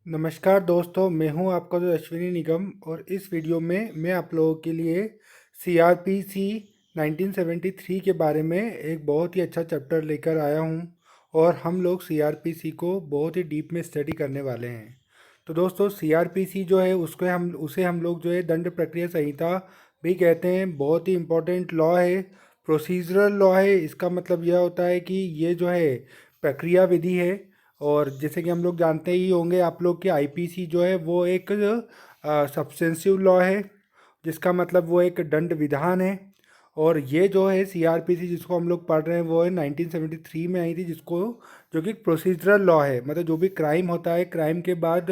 नमस्कार दोस्तों, मैं हूं आपका जो अश्विनी निगम और इस वीडियो में मैं आप लोगों के लिए सीआरपीसी 1973 के बारे में एक बहुत ही अच्छा चैप्टर लेकर आया हूं और हम लोग सीआरपीसी को बहुत ही डीप में स्टडी करने वाले हैं। तो दोस्तों, सीआरपीसी जो है उसे हम लोग जो है दंड प्रक्रिया संहिता भी कहते हैं। बहुत ही इम्पोर्टेंट लॉ है, प्रोसीजरल लॉ है। इसका मतलब यह होता है कि ये जो है प्रक्रिया विधि है। और जैसे कि हम लोग जानते ही होंगे आप लोग कि आईपीसी जो है वो एक सब्सटेंसिव लॉ है, जिसका मतलब वो एक दंड विधान है। और ये जो है सीआरपीसी जिसको हम लोग पढ़ रहे हैं वो है 1973 में आई थी, जिसको जो कि प्रोसीजरल लॉ है। मतलब जो भी क्राइम होता है, क्राइम के बाद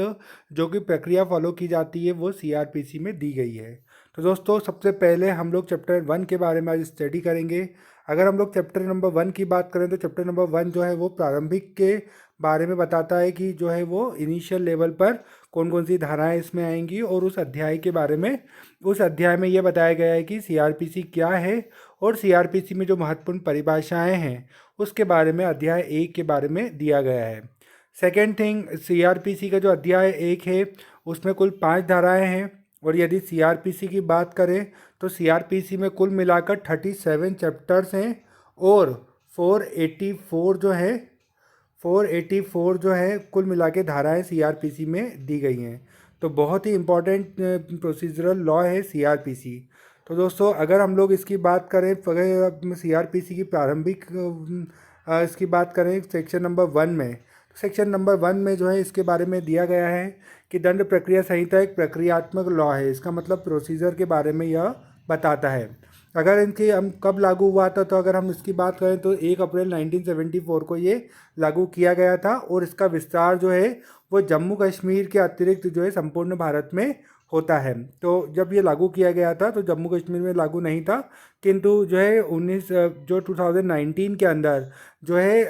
जो कि प्रक्रिया फॉलो की जाती है वो सीआरपीसी में दी गई है। तो दोस्तों, सबसे पहले हम लोग चैप्टर 1 के बारे में आज स्टडी करेंगे। अगर हम लोग चैप्टर नंबर 1 की बात करें तो चैप्टर नंबर 1 जो है वो प्रारंभिक के बारे में बताता है कि जो है वो इनिशियल लेवल पर कौन कौन सी धाराएं इसमें आएंगी, और उस अध्याय के बारे में उस अध्याय में ये बताया गया है कि सीआरपीसी क्या है और सीआरपीसी में जो महत्वपूर्ण परिभाषाएं हैं उसके बारे में अध्याय 1 के बारे में दिया गया है। सेकेंड थिंग, सीआरपीसी का जो अध्याय 1 है उसमें कुल 5 धाराएं हैं। और यदि सीआरपीसी की बात करें तो सीआरपीसी में कुल मिलाकर 37 चैप्टर्स हैं और 484 जो है 484 जो है कुल मिला के धाराएँ सीआरपीसी में दी गई हैं। तो बहुत ही इम्पोर्टेंट प्रोसीजरल लॉ है सीआरपीसी। तो दोस्तों, अगर हम लोग इसकी बात करें, अगर सीआरपीसी की प्रारंभिक इसकी बात करें सेक्शन नंबर 1 में, तो सेक्शन नंबर 1 में जो है इसके बारे में दिया गया है कि दंड प्रक्रिया संहिता एक प्रक्रियात्मक लॉ है। इसका मतलब प्रोसीजर के बारे में यह बताता है। अगर इनकी हम कब लागू हुआ था, तो अगर हम इसकी बात करें तो 1 अप्रैल 1974 को ये लागू किया गया था। और इसका विस्तार जो है वो जम्मू कश्मीर के अतिरिक्त जो है संपूर्ण भारत में होता है। तो जब ये लागू किया गया था तो जम्मू कश्मीर में लागू नहीं था, किंतु जो है 2019 के अंदर जो है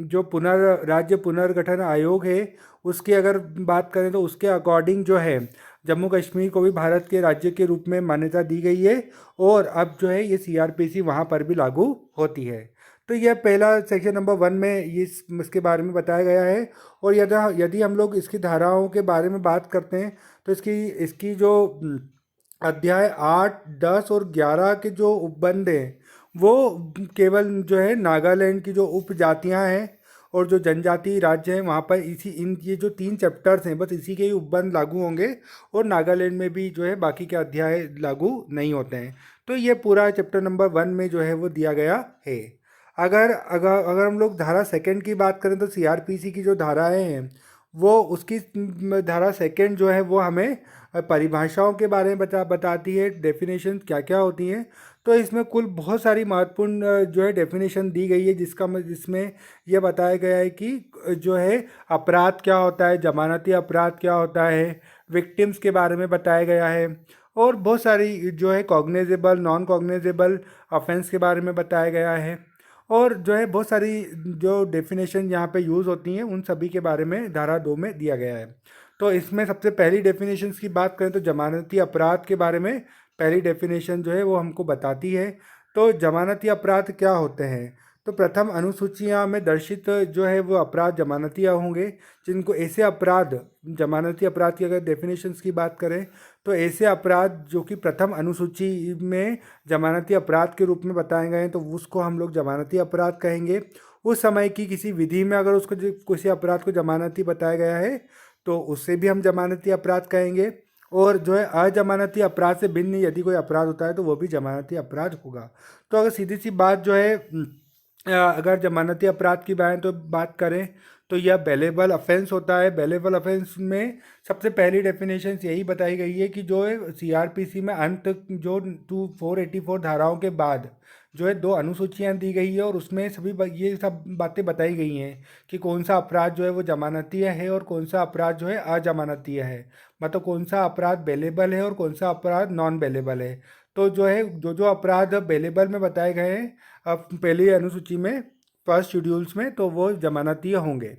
जो राज्य पुनर्गठन आयोग है उसकी अगर बात करें तो उसके अकॉर्डिंग जो है जम्मू कश्मीर को भी भारत के राज्य के रूप में मान्यता दी गई है। और अब जो है ये सीआरपीसी वहाँ पर भी लागू होती है। तो यह पहला सेक्शन नंबर 1 में ये इसके बारे में बताया गया है। और यदि यदि हम लोग इसकी धाराओं के बारे में बात करते हैं तो इसकी इसकी जो अध्याय 8, 10 और 11 के जो उपबंध हैं वो केवल जो है नागालैंड की जो उपजातियां हैं और जो जनजातीय राज्य हैं वहाँ पर इसी इन ये जो 3 चैप्टर्स हैं बस इसी के ही उपबंध लागू होंगे। और नागालैंड में भी जो है बाकी के अध्याय लागू नहीं होते हैं। तो ये पूरा चैप्टर नंबर 1 में जो है वो दिया गया है। अगर अगर अगर हम लोग धारा सेकंड की बात करें तो सीआरपीसी की जो धाराएं हैं वो उसकी धारा सेकंड जो है वो हमें परिभाषाओं के बारे में बताती है, डेफिनेशन क्या क्या होती हैं। तो इसमें कुल बहुत सारी महत्वपूर्ण जो है डेफिनेशन दी गई है, जिसमें यह बताया गया है कि जो है अपराध क्या होता है, जमानती अपराध क्या होता है, विक्टिम्स के बारे में बताया गया है। और बहुत सारी जो है कॉग्निजेबल नॉन कॉग्निजेबल ऑफेंस के बारे में बताया गया है। और जो है बहुत सारी जो डेफिनेशन यहाँ पे यूज़ होती हैं उन सभी के बारे में धारा 2 में दिया गया है। तो इसमें सबसे पहली डेफिनेशन की बात करें तो जमानती अपराध के बारे में पहली डेफिनेशन जो है वो हमको बताती है। तो जमानती अपराध क्या होते हैं? तो प्रथम अनुसूचियाँ में दर्शित जो है वो अपराध जमानती होंगे, जिनको ऐसे अपराध, जमानती अपराध की अगर डेफिनेशंस की बात करें तो ऐसे अपराध जो कि प्रथम अनुसूची में जमानती अपराध के रूप में बताए गए हैं तो उसको हम लोग जमानती अपराध कहेंगे। उस समय की किसी विधि में अगर उसको किसी अपराध को जमानती बताया गया है तो उससे भी हम जमानती अपराध कहेंगे। और जो है अजमानती अपराध से भिन्न यदि कोई अपराध होता है तो वो भी जमानती अपराध होगा। तो अगर सीधी सी बात जो है अगर जमानती अपराध की बात करें तो यह बेलेबल अफेंस होता है। बेलेबल अफेंस में सबसे पहली डेफिनेशन यही बताई गई है कि जो है सीआरपीसी में अंत जो 484 धाराओं के बाद जो है 2 अनुसूचियां दी गई है और उसमें ये सब बातें बताई गई हैं कि कौन सा अपराध जो है वो जमानतीय है और कौन सा अपराध जो है अजमानतीय है। मतलब कौन सा अपराध बेलेबल है और कौन सा अपराध नॉन बेलेबल है। तो जो है जो अपराध बेलेबल में बताए गए हैं अब पहली अनुसूची में, फर्स्ट शेड्यूल्स में, तो वो जमानतीय होंगे।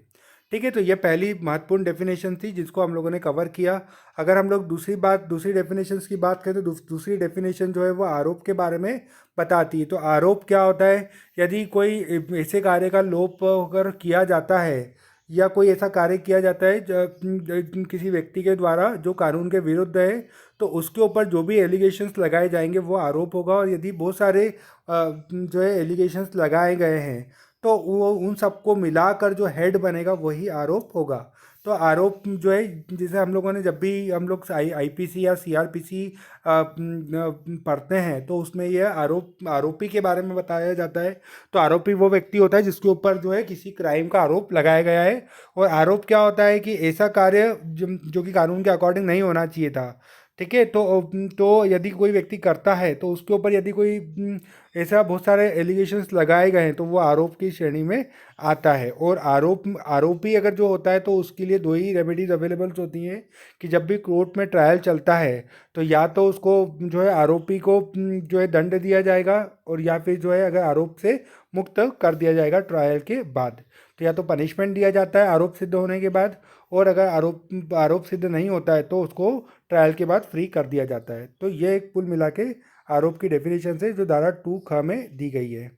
ठीक है, तो ये पहली महत्वपूर्ण डेफिनेशन थी जिसको हम लोगों ने कवर किया। अगर हम लोग दूसरी डेफिनेशंस की बात करें तो दूसरी डेफिनेशन जो है वो आरोप के बारे में बताती है। तो आरोप क्या होता है? यदि कोई ऐसे कार्य का लोप अगर किया जाता है या कोई ऐसा कार्य किया जाता है किसी व्यक्ति के द्वारा जो कानून के विरुद्ध है, तो उसके ऊपर जो भी एलिगेशंस लगाए जाएंगे वो आरोप होगा। और यदि बहुत सारे जो है एलिगेशंस लगाए गए हैं तो वो उन सबको मिलाकर जो हेड बनेगा वही आरोप होगा। तो आरोप जो है, जैसे हम लोगों ने जब भी हम लोग आईपीसी या सीआरपीसी पढ़ते हैं तो उसमें यह आरोपी के बारे में बताया जाता है। तो आरोपी वो व्यक्ति होता है जिसके ऊपर जो है किसी क्राइम का आरोप लगाया गया है। और आरोप क्या होता है कि ऐसा कार्य जो कि कानून के अकॉर्डिंग नहीं होना चाहिए था, ठीक है। तो यदि कोई व्यक्ति करता है तो उसके ऊपर यदि कोई ऐसा बहुत सारे एलिगेशंस लगाए गए हैं तो वो आरोप की श्रेणी में आता है। और आरोपी अगर जो होता है तो उसके लिए दो ही रेमेडीज अवेलेबल्स होती हैं कि जब भी कोर्ट में ट्रायल चलता है तो या तो उसको जो है आरोपी को जो है दंड दिया जाएगा, और या फिर जो है अगर आरोप से मुक्त कर दिया जाएगा ट्रायल के बाद। तो या तो पनिशमेंट दिया जाता है आरोप सिद्ध होने के बाद, और अगर आरोप सिद्ध नहीं होता है तो उसको ट्रायल के बाद फ्री कर दिया जाता है। तो ये एक कुल मिला के आरोप की डेफिनेशन है जो धारा 2 ख में दी गई है।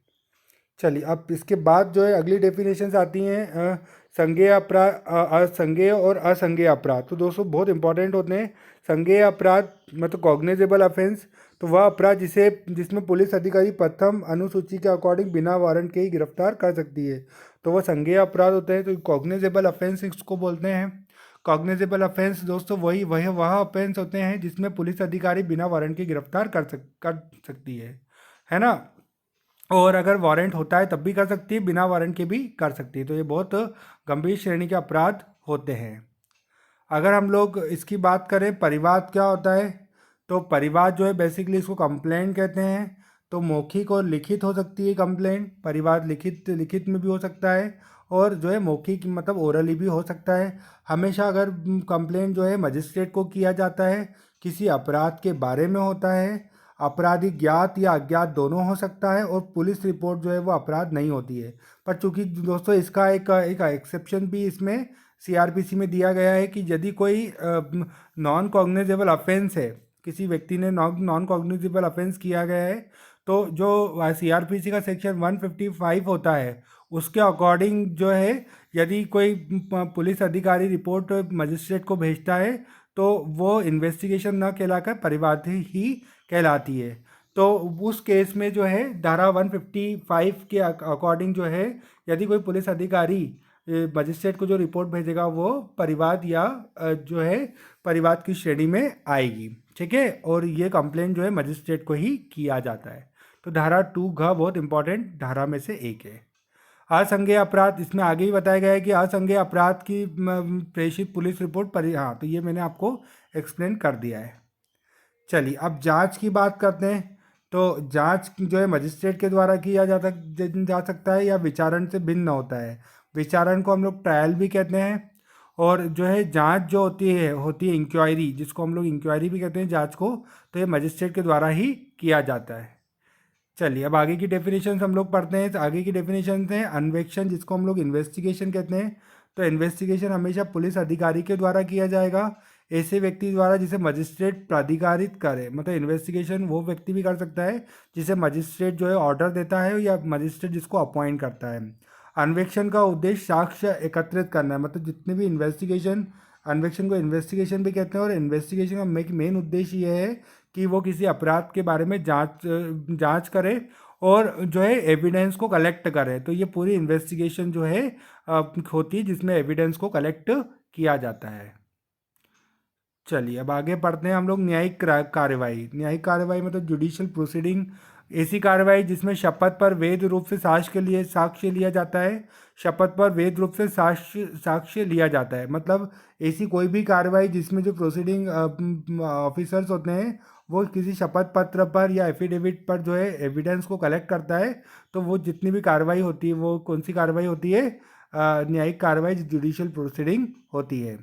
चलिए अब इसके बाद जो है अगली डेफिनेशंस आती हैं संज्ञेय अपराध, असंज्ञेय और असंज्ञेय अपराध। तो दोस्तों बहुत इंपॉर्टेंट होते हैं। संज्ञेय अपराध मतलब कॉग्निजेबल ऑफेंस, तो वह अपराध जिसमें पुलिस अधिकारी प्रथम अनुसूची के अकॉर्डिंग बिना वारंट के ही गिरफ्तार कर सकती है, तो वह संज्ञेय अपराध होते हैं। तो कॉग्निजेबल ऑफेंस इसको बोलते हैं। कॉग्निजेबल ऑफेंस दोस्तों वह ऑफेंस होते हैं जिसमें पुलिस अधिकारी बिना वारंट के गिरफ्तार कर सकती है ना। और अगर वारंट होता है तब भी कर सकती है, बिना वारंट के भी कर सकती है। तो ये बहुत गंभीर श्रेणी के अपराध होते हैं। अगर हम लोग इसकी बात करें परिवाद क्या होता है, तो परिवाद जो है बेसिकली इसको कंप्लेंट कहते हैं। तो मौखिक और लिखित हो सकती है कंप्लेंट। परिवाद लिखित लिखित में भी हो सकता है, और जो है मौखिक मतलब ओरली भी हो सकता है। हमेशा अगर कंप्लेंट जो है मजिस्ट्रेट को किया जाता है, किसी अपराध के बारे में होता है, अपराधी ज्ञात या अज्ञात दोनों हो सकता है, और पुलिस रिपोर्ट जो है वो अपराध नहीं होती है। पर चूंकि दोस्तों इसका एक एक्सेप्शन भी इसमें सीआरपीसी में दिया गया है कि यदि कोई नॉन कॉग्निजेबल ऑफेंस है, किसी व्यक्ति ने नॉन कॉग्निजेबल ऑफेंस किया गया है, तो जो सीआरपीसी का सेक्शन 155 होता है उसके अकॉर्डिंग जो है यदि कोई पुलिस अधिकारी रिपोर्ट मजिस्ट्रेट को भेजता है तो वो इन्वेस्टिगेशन न कहलाकर परिवाद ही कहलाती है। तो उस केस में जो है धारा 155 के अकॉर्डिंग जो है यदि कोई पुलिस अधिकारी मजिस्ट्रेट को जो रिपोर्ट भेजेगा वो परिवाद या जो है परिवाद की श्रेणी में आएगी, ठीक है। और ये कंप्लेंट जो है मजिस्ट्रेट को ही किया जाता है। तो धारा 2 घ बहुत इंपॉर्टेंट धारा में से एक है। असंज्ञेय अपराध, इसमें आगे ही बताया गया है कि असंज्ञेय अपराध की प्रेषित पुलिस रिपोर्ट हाँ, तो ये मैंने आपको एक्सप्लेन कर दिया है। चलिए अब जांच की बात करते हैं। तो जांच जो है मजिस्ट्रेट के द्वारा किया जा सकता है या विचारण से भिन्न होता है। विचारण को हम लोग ट्रायल भी कहते हैं, और जो है जांच जो होती है इंक्वायरी, जिसको हम लोग इंक्वायरी भी कहते हैं जांच को, तो ये मजिस्ट्रेट के द्वारा ही किया जाता है। चलिए अब आगे की डेफिनेशन हम लोग पढ़ते हैं। तो आगे की डेफिनेशन है अन्वेषण, जिसको हम लोग इन्वेस्टिगेशन कहते हैं। तो इन्वेस्टिगेशन हमेशा पुलिस अधिकारी के द्वारा किया जाएगा, ऐसे व्यक्ति द्वारा जिसे मजिस्ट्रेट प्राधिकारित करे। मतलब इन्वेस्टिगेशन वो व्यक्ति भी कर सकता है जिसे मजिस्ट्रेट जो है ऑर्डर देता है, या मजिस्ट्रेट जिसको अपॉइंट करता है। अन्वेषण का उद्देश्य साक्ष्य एकत्रित करना है। मतलब जितने भी अन्वेषण को इन्वेस्टिगेशन भी कहते हैं, और इन्वेस्टिगेशन का मेन उद्देश्य ये है कि वो किसी अपराध के बारे में जांच करे और जो है एविडेंस को कलेक्ट करे। तो ये पूरी इन्वेस्टिगेशन जो है होती है जिसमें एविडेंस को कलेक्ट किया जाता है। चलिए अब आगे पढ़ते हैं हम लोग न्यायिक कार्यवाही। न्यायिक कार्यवाही मतलब जुडिशियल प्रोसीडिंग, ऐसी कार्यवाही जिसमें शपथ पर वैध रूप से साक्ष्य लिया जाता है। शपथ पर वैध रूप से साक्ष्य लिया जाता है मतलब ऐसी कोई भी कार्रवाई जिसमें जो प्रोसीडिंग ऑफिसर्स होते हैं वो किसी शपथ पत्र पर या एफिडेविट पर जो है एविडेंस को कलेक्ट करता है, तो वो जितनी भी कार्रवाई होती है वो कौन सी कार्रवाई होती है, न्यायिक कार्रवाई जुडिशियल प्रोसीडिंग होती है।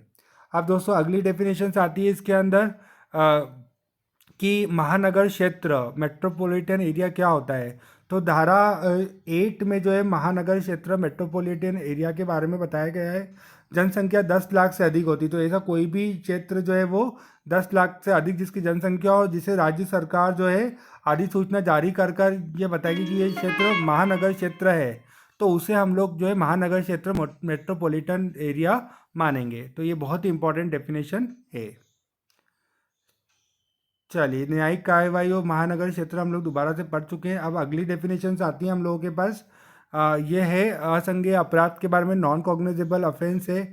अब दोस्तों अगली डेफिनेशन आती है इसके अंदर कि महानगर क्षेत्र मेट्रोपॉलिटन एरिया क्या होता है। तो धारा 8 में जो है महानगर क्षेत्र मेट्रोपॉलिटन एरिया के बारे में बताया गया है। जनसंख्या 10 लाख से अधिक होती, तो ऐसा कोई भी क्षेत्र जो है वो 10 लाख से अधिक जिसकी जनसंख्या हो, जिसे राज्य सरकार जो है अधिसूचना जारी कर ये बताएगी कि ये क्षेत्र महानगर क्षेत्र है, तो उसे हम लोग जो है महानगर क्षेत्र मेट्रोपॉलिटन एरिया मानेंगे। तो ये बहुत ही इंपॉर्टेंट डेफिनेशन है। चलिए, न्यायिक कार्यवाही और महानगर क्षेत्र हम लोग दोबारा से पढ़ चुके हैं। अब अगली डेफिनेशंस आती हैं हम लोगों के पास। ये है असंज्ञेय अपराध के बारे में। नॉन कॉग्निजेबल ऑफेंस है।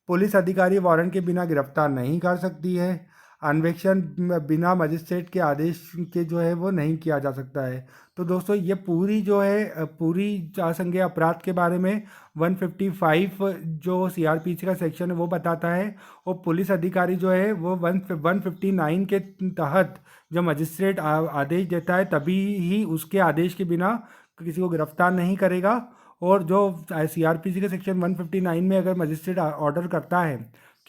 पुलिस अधिकारी वारंट के बिना गिरफ्तार नहीं कर सकती है। अन्वेषण बिना मजिस्ट्रेट के आदेश के जो है वो नहीं किया जा सकता है। तो दोस्तों ये पूरी जो है पूरी असंज्ञेय अपराध के बारे में 155 जो सीआरपीसी का सेक्शन है वो बताता है। और पुलिस अधिकारी जो है वो 159 के तहत जब मजिस्ट्रेट आदेश देता है तभी ही उसके आदेश के बिना किसी को गिरफ्तार नहीं करेगा। और जो सीआरपीसी के सेक्शन 159 में अगर मजिस्ट्रेट ऑर्डर करता है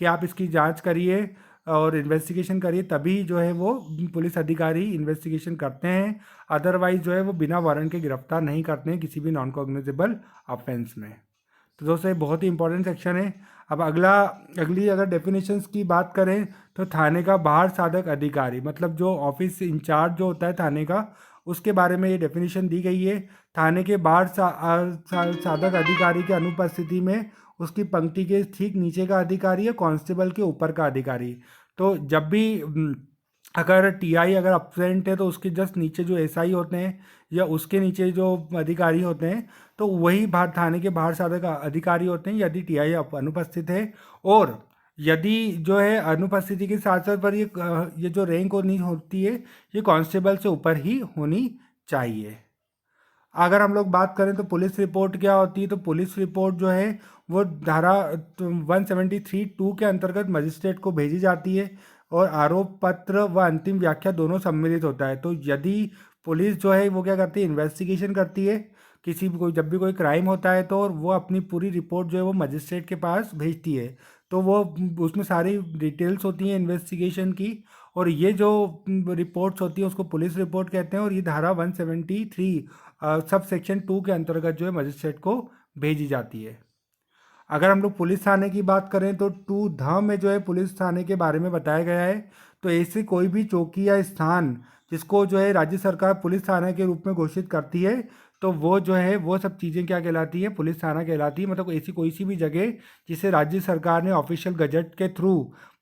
कि आप इसकी जांच करिए और इन्वेस्टिगेशन करिए, तभी जो है वो पुलिस अधिकारी इन्वेस्टिगेशन करते हैं। अदरवाइज जो है वो बिना वारंट के गिरफ्तार नहीं करते हैं किसी भी नॉन कॉग्निजेबल ऑफेंस में। तो दोस्तों ये बहुत ही इंपॉर्टेंट सेक्शन है। अब अगली अगर डेफिनेशंस की बात करें तो थाने का बाहर साधक अधिकारी, मतलब जो ऑफिस इंचार्ज जो होता है थाने का, उसके बारे में ये डेफिनेशन दी गई है। थाने के बाहर साधक अधिकारी के अनुपस्थिति में उसकी पंक्ति के ठीक नीचे का अधिकारी है कांस्टेबल के ऊपर का अधिकारी। तो जब भी अगर टीआई अगर अब्सेंट है तो उसके जस्ट नीचे जो एसआई होते हैं या उसके नीचे जो अधिकारी होते हैं तो वही बाहर थाने के बाहर साधक अधिकारी होते हैं यदि टीआई अनुपस्थित है। और यदि जो है अनुपस्थिति के साथ साथ पर ये जो रैंक होनी होती है ये कांस्टेबल से ऊपर ही होनी चाहिए। अगर हम लोग बात करें तो पुलिस रिपोर्ट क्या होती है, तो पुलिस रिपोर्ट जो है वो धारा 173(2) के अंतर्गत मजिस्ट्रेट को भेजी जाती है और आरोप पत्र व अंतिम व्याख्या दोनों सम्मिलित होता है। तो यदि पुलिस जो है वो क्या करती है, इन्वेस्टिगेशन करती है किसी भी कोई जब भी कोई क्राइम होता है तो, और वो अपनी पूरी रिपोर्ट जो है वो मजिस्ट्रेट के पास भेजती है। तो वो उसमें सारी डिटेल्स होती हैं इन्वेस्टिगेशन की, और ये जो रिपोर्ट्स होती हैं उसको पुलिस रिपोर्ट कहते हैं। और ये धारा 173 सब सेक्शन 2 के अंतर्गत जो है मजिस्ट्रेट को भेजी जाती है। अगर हम लोग पुलिस थाने की बात करें तो 2(ध) में जो है पुलिस थाने के बारे में बताया गया है। तो ऐसे कोई भी चौकी या स्थान जिसको जो है राज्य सरकार पुलिस थाना के रूप में घोषित करती है तो वो जो है वो सब चीज़ें क्या कहलाती है, पुलिस थाना कहलाती है। मतलब ऐसी कोई सी भी जगह जिसे राज्य सरकार ने ऑफिशियल गजट के थ्रू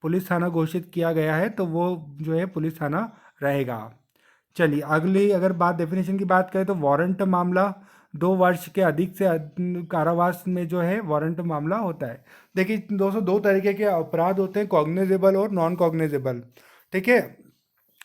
पुलिस थाना घोषित किया गया है तो वो जो है पुलिस थाना रहेगा। चलिए अगली अगर बात डेफिनेशन की बात करें तो वारंट मामला 2 वर्ष के अधिक से कारावास में जो है वारंट मामला होता है। देखिए दोस्तों दो तरीके के अपराध होते हैं, कॉग्निजेबल और नॉन कॉग्निजेबल, ठीक है।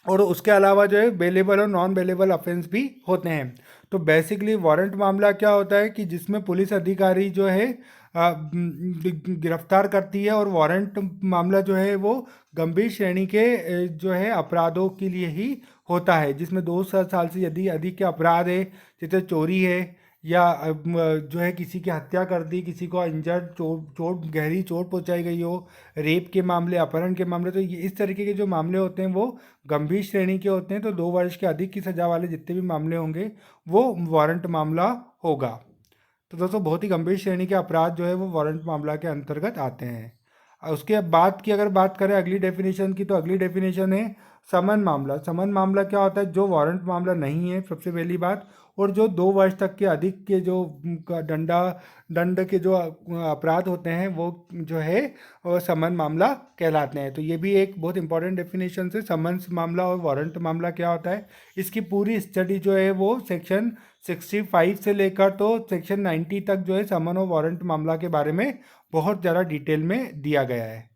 और उसके अलावा जो है बेलेबल और नॉन बेलेबल ऑफेंस भी होते हैं। तो बेसिकली वारंट मामला क्या होता है कि जिसमें पुलिस अधिकारी जो है गिरफ्तार करती है, और वारंट मामला जो है वो गंभीर श्रेणी के जो है अपराधों के लिए ही होता है, जिसमें 2 साल से यदि अधिक के अपराध है, जैसे चोरी है या जो है किसी की हत्या कर दी, किसी को इंजर्ड चोट गहरी चोट पहुंचाई गई हो, रेप के मामले, अपहरण के मामले। तो ये इस तरीके के जो मामले होते हैं वो गंभीर श्रेणी के होते हैं। तो 2 वर्ष के अधिक की सज़ा वाले जितने भी मामले होंगे वो वारंट मामला होगा। तो दोस्तों बहुत ही गंभीर श्रेणी के अपराध जो है वो वारंट मामला के अंतर्गत आते हैं। उसके बाद की अगर बात करें अगली डेफिनेशन की, तो अगली डेफिनेशन है समन मामला। समन मामला क्या होता है, जो वारंट मामला नहीं है सबसे पहली बात, और जो 2 वर्ष तक के अधिक के जो दंड के जो अपराध होते हैं वो जो है वो समन मामला कहलाते हैं। तो ये भी एक बहुत इंपॉर्टेंट डेफिनेशन है, समन मामला और वारंट मामला क्या होता है। इसकी पूरी स्टडी जो है वो सेक्शन 65 से लेकर तो सेक्शन 90 तक जो है समन और वारंट मामला के बारे में बहुत ज़्यादा डिटेल में दिया गया है।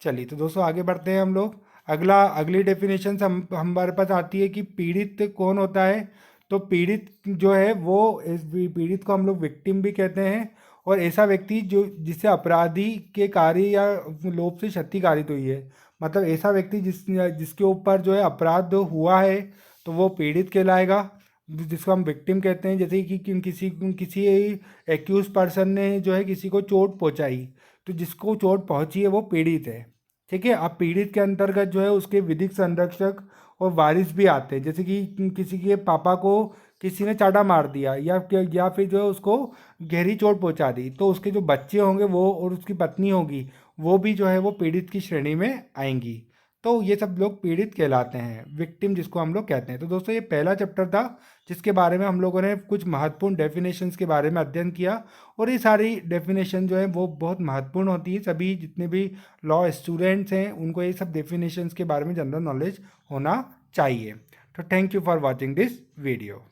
चलिए तो दोस्तों आगे बढ़ते हैं हम लोग। अगली डेफिनेशन हमारे पास आती है कि पीड़ित कौन होता है। तो पीड़ित जो है वो इस पीड़ित को हम लोग विक्टिम भी कहते हैं, और ऐसा व्यक्ति जो जिससे अपराधी के कार्य या लोभ से क्षति कारित हुई है। मतलब ऐसा व्यक्ति जिसके ऊपर जो है अपराध हुआ है तो वो पीड़ित कहलाएगा, जिसको हम विक्टिम कहते हैं। जैसे कि किसी एक्यूज पर्सन ने जो है किसी को चोट पहुंचाई, तो जिसको चोट पहुंची है वो पीड़ित है, ठीक है। अब पीड़ित के अंतर्गत जो है उसके विधिक संरक्षक और वारिस भी आते हैं। जैसे कि किसी के पापा को किसी ने चाटा मार दिया या फिर जो है उसको गहरी चोट पहुंचा दी, तो उसके जो बच्चे होंगे वो और उसकी पत्नी होगी वो भी जो है वो पीड़ित की श्रेणी में आएंगी। तो ये सब लोग पीड़ित कहलाते हैं, विक्टिम जिसको हम लोग कहते हैं। तो दोस्तों ये पहला चैप्टर था जिसके बारे में हम लोगों ने कुछ महत्वपूर्ण डेफिनेशंस के बारे में अध्ययन किया, और ये सारी डेफिनेशन जो है वो बहुत महत्वपूर्ण होती है। सभी जितने भी लॉ स्टूडेंट्स हैं उनको ये सब डेफिनेशंस के बारे में जनरल नॉलेज होना चाहिए। तो thank you for watching this video.